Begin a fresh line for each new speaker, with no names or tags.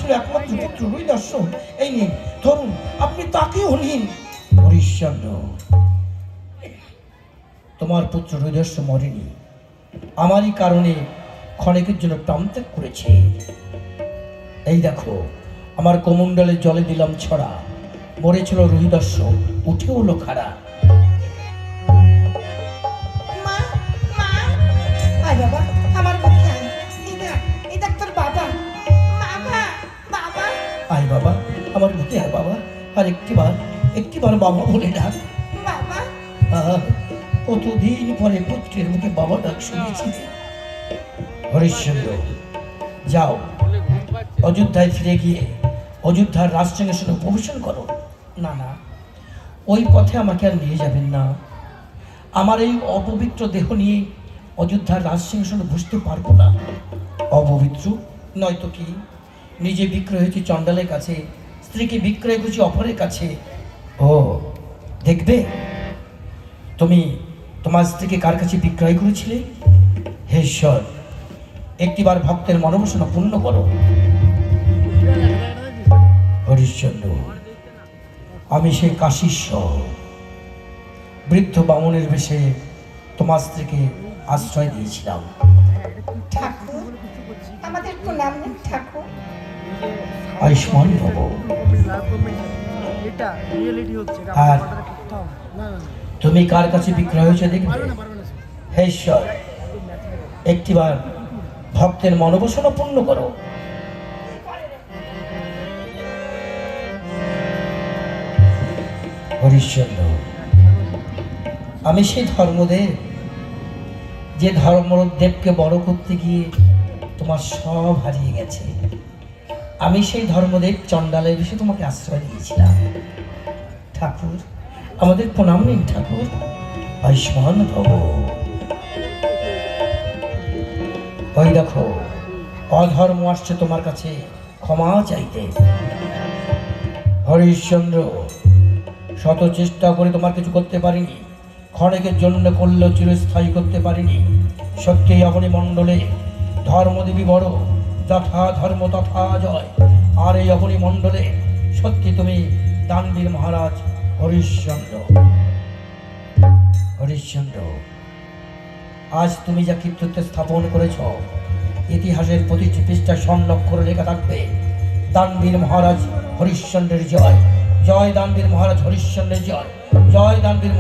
ছিল একমাত্র পুত্র হরিদাস। এই নিন ধরুন, আপনি তাকেও নিন। হরিশ্চন্দ্র, তোমার পুত্র হরিদাস মরেনি, আমারই কারণে ক্ষণিকের জন্য প্রাণ ত্যাগ করেছে। এই দেখো, আমার কমণ্ডলে জলে দিলাম ছড়া, মরেছিল রোহিদাস, উঠে হলো খাড়া।
বাবা আমার মুখে আয়, এই দেখ তোর বাবা। বাবা বাবা
আয় বাবা, আমার মুখে আয় বাবা, আর একটিবার বাবা বলে ডাক।
বাবা
কতদিন পরে পুত্রের মুখে বাবা ডাক শুনেছি। হরিশ্চন্দ্র, যাও অযোধ্যায় ফিরে গিয়ে অযোধ্যার রাজসিংহাসনে উপবেশন করো। না না, ওই পথে আমাকে আর নিয়ে যাবেন না। আমার এই অপবিত্র দেহ নিয়ে অযোধ্যার রাজসিংহাসনে বসতে পারবো না। অপবিত্র নয়তো কি? নিজে বিক্রয় হয়েছি চণ্ডালের কাছে, স্ত্রীকে বিক্রয় করছি অপরের কাছে। ও দেখবে, তুমি তোমার স্ত্রীকে কার কাছে বিক্রয় করেছিলে? হে ঈশ্বর, একটিবার ভক্তের মনোবাসনা পূর্ণ করো। হরিশ্চন্দ্র, আমি সেই কাশীশ্বর বৃদ্ধ বামনের বেশে তোমার স্ত্রীকে আশ্রয় দিয়েছিলাম।
ঠাকুর, আমাদের প্রণাম নেন ঠাকুর।
আয়ুষ্মান ভব। আর তুমি কার কাছে বিক্রয় হয়েছে দেখবে। হে ঈশ্বর, একটিবার ভক্তের মনোবাসনা পূর্ণ করো। হরিশ্চন্দ্র, আমি সেই ধর্মদেব, যে ধর্মদেবকে বড় করতে গিয়ে তোমার সব হারিয়ে গেছে। আমি সেই ধর্মদেব চণ্ডালের বিষয়ে তোমাকে আশ্রয় দিয়েছিলাম। ঠাকুর, আমাদের প্রণাম নিন ঠাকুর। আয়ুষ্মান ভব। ওই দেখো, অধর্ম আসছে তোমার কাছে ক্ষমা চাইতে। হরিশ্চন্দ্র, শত চেষ্টা করে তোমার কিছু করতে পারিনি, ক্ষণিকের জন্য করলেও চিরস্থায়ী করতে পারিনি। সত্যি অবনী মণ্ডলে ধর্মদেবী বড়, যথা ধর্ম তথা জয়। আর এই অবনী মণ্ডলে সত্যি তুমি দানবীর মহারাজ হরিশ্চন্দ্র। হরিশ্চন্দ্র, আজ তুমি যা কীর্তিত্ব স্থাপন করেছ, ইতিহাসের প্রতিটি পৃষ্ঠায় স্বর্ণাক্ষরে লেখা থাকবে দানবীর মহারাজ হরিশ্চন্দ্রের জয়। জয় দানবীর মহারাজ হরিশ্চন্দ্রের জয়। জয় দানবীর